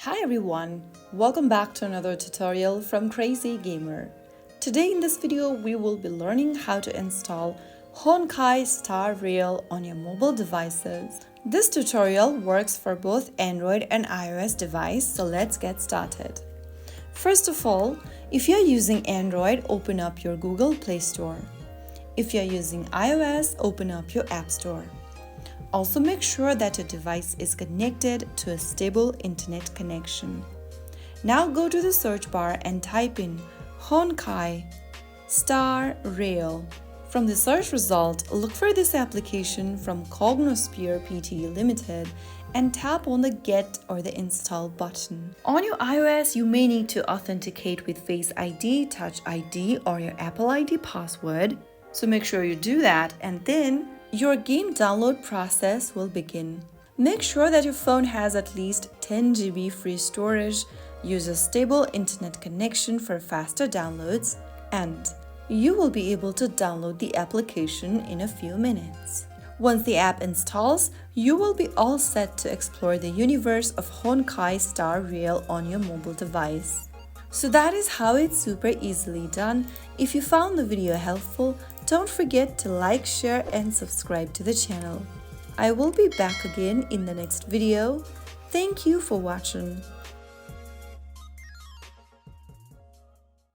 Hi everyone, welcome back to another tutorial from Crazy Gamer. Today in this video we will be learning how to install Honkai Star Rail on your mobile devices. This tutorial works for both Android and iOS device, so let's get started. First of all, if you're using Android, open up your Google Play Store. If you're using iOS, open up your App Store. Also make sure that your device is connected to a stable internet connection. Now go to the search bar and type in Honkai Star Rail. From the search result, look for this application from Cognosphere Pte Limited and tap on the Get or the Install button. On your iOS, you may need to authenticate with Face ID, Touch ID, or your Apple ID password. So make sure you do that, and then your game download process will begin. Make sure that your phone has at least 10 GB free storage, use a stable internet connection for faster downloads, and you will be able to download the application in a few minutes. Once the app installs, you will be all set to explore the universe of Honkai Star Rail on your mobile device. So that is how it's super easily done. If you found the video helpful, don't forget to like, share and subscribe to the channel. I will be back again in the next video. Thank you for watching.